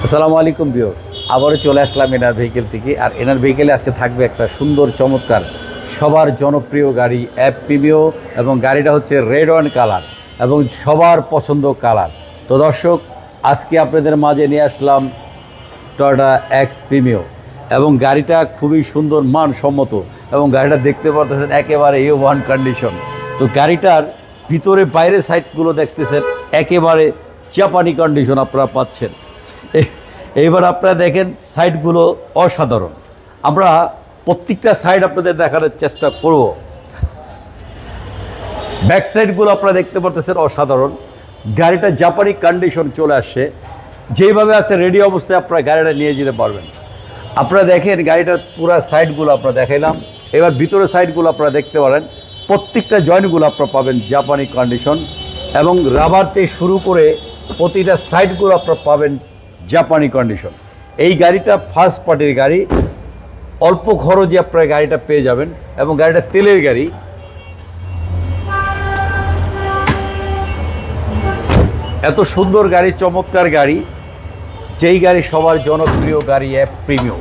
আসসালামু আলাইকুম ভিউয়ার্স, আবারও চলে আসলাম এনার ভেহিকেল থেকে। আর এনার ভেহিকেলে আজকে থাকবে একটা সুন্দর চমৎকার সবার জনপ্রিয় গাড়ি প্রিমিও, এবং গাড়িটা হচ্ছে রেড ওয়ান কালার এবং সবার পছন্দ কালার। তো দর্শক, আজকে আপনাদের মাঝে নিয়ে আসলাম টয়োটা এক্স প্রিমিও, এবং গাড়িটা খুবই সুন্দর মানসম্মত, এবং গাড়িটা দেখতে পারতেছেন একেবারে ওয়ান কন্ডিশন। তো গাড়িটার ভিতরে বাইরের সাইডগুলো দেখতেছেন একেবারে জাপানি কন্ডিশন আপনারা পাচ্ছেন। এইবার আপনারা দেখেন সাইডগুলো অসাধারণ। আমরা প্রত্যেকটা সাইড আপনাদের দেখানোর চেষ্টা করব। ব্যাক সাইডগুলো আপনারা দেখতে পারতেছেন অসাধারণ। গাড়িটা জাপানি কন্ডিশন চলে আসছে, যেইভাবে আছে রেডি অবস্থায় আপনারা গাড়িটা নিয়ে যেতে পারবেন। আপনারা দেখেন গাড়িটার পুরো সাইডগুলো আপনারা দেখাইলাম। এবার ভিতরের সাইডগুলো আপনারা দেখতে পারেন, প্রত্যেকটা জয়েন্টগুলো আপনারা পাবেন জাপানি কন্ডিশন, এবং রাবার থেকে শুরু করে প্রতিটা সাইডগুলো আপনারা পাবেন জাপানি কন্ডিশন। এই গাড়িটা ফার্স্ট পার্টির গাড়ি, অল্প খরচে আপনারা গাড়িটা পেয়ে যাবেন, এবং গাড়িটা তেলের গাড়ি। এত সুন্দর গাড়ি, চমৎকার গাড়ি, যেই গাড়ি সবার জনপ্রিয় গাড়ি প্রিমিও।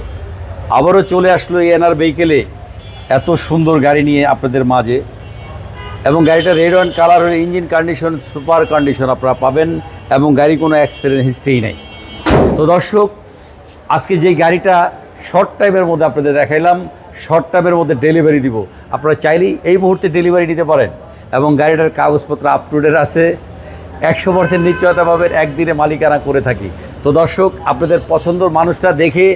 আবারও চলে আসলো এনার ভেহিকেলে এত সুন্দর গাড়ি নিয়ে আপনাদের মাঝে, এবং গাড়িটা রেড ওয়ান কালারের, ইঞ্জিন কন্ডিশন সুপার কন্ডিশন আপনারা পাবেন, এবং গাড়ি কোনো অ্যাক্সিডেন্ট হিস্ট্রি নাই। তো দর্শক, আজকে যে গাড়িটা শর্ট টাইমের মধ্যে আপনাদের দেখাইলাম, শর্ট টাইমের মধ্যে ডেলিভারি দিব। আপনারা চাইলেই এই মুহূর্তে ডেলিভারি দিতে পারেন, এবং গাড়িটার কাগজপত্র আপ টু ডেট আছে, 100% নিশ্চয়তা পাবেন, একদিনে মালিকানা করে থাকি। তো দর্শক, আপনাদের পছন্দের মানুষটা দেখে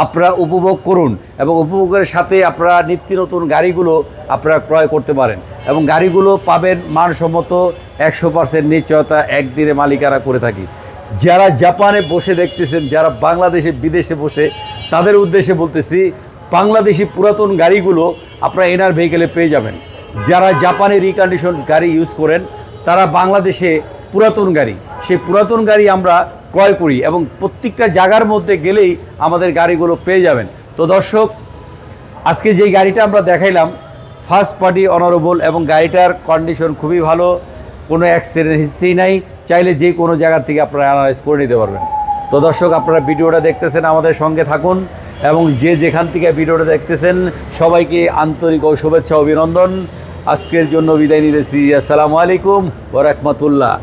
আপনারা উপভোগ করুন, এবং উপভোগের সাথে আপনারা নিত্য নতুন গাড়িগুলো আপনারা ক্রয় করতে পারেন, এবং গাড়িগুলো পাবেন মানসম্মত, 100% নিশ্চয়তা, একদিনে মালিকানা করে থাকি। যারা জাপানে বসে দেখতেছেন, যারা বাংলাদেশে বিদেশে বসে, তাদের উদ্দেশ্যে বলতেছি, বাংলাদেশি পুরাতন গাড়িগুলো আপনারা এনার ভেহিকেলে পেয়ে যাবেন। যারা জাপানে রিকন্ডিশন গাড়ি ইউজ করেন, তারা বাংলাদেশে পুরাতন গাড়ি, সেই পুরাতন গাড়ি আমরা ক্রয় করি, এবং প্রত্যেকটা জায়গার মধ্যে গেলেই আমাদের গাড়িগুলো পেয়ে যাবেন। তো দর্শক, আজকে যেই গাড়িটা আমরা দেখাইলাম ফার্স্ট পার্টি অনারেবল, এবং গাড়িটার কন্ডিশন খুবই ভালো, কোনো অ্যাক্সিডেন্ট হিস্ট্রি নাই। চাইলে যে কোনো জায়গা থেকে আপনারা অ্যানালাইজ করে নিতে পারবেন। তো দর্শক, আপনারা ভিডিওটা দেখতেছেন, আমাদের সঙ্গে থাকুন, এবং যে যেখান থেকে ভিডিওটা দেখতেছেন সবাইকে আন্তরিক ও শুভেচ্ছা অভিনন্দন। আজকের জন্য বিদায় নিতেছি। আসসালামু আলাইকুম ওয়া রাহমাতুল্লাহ।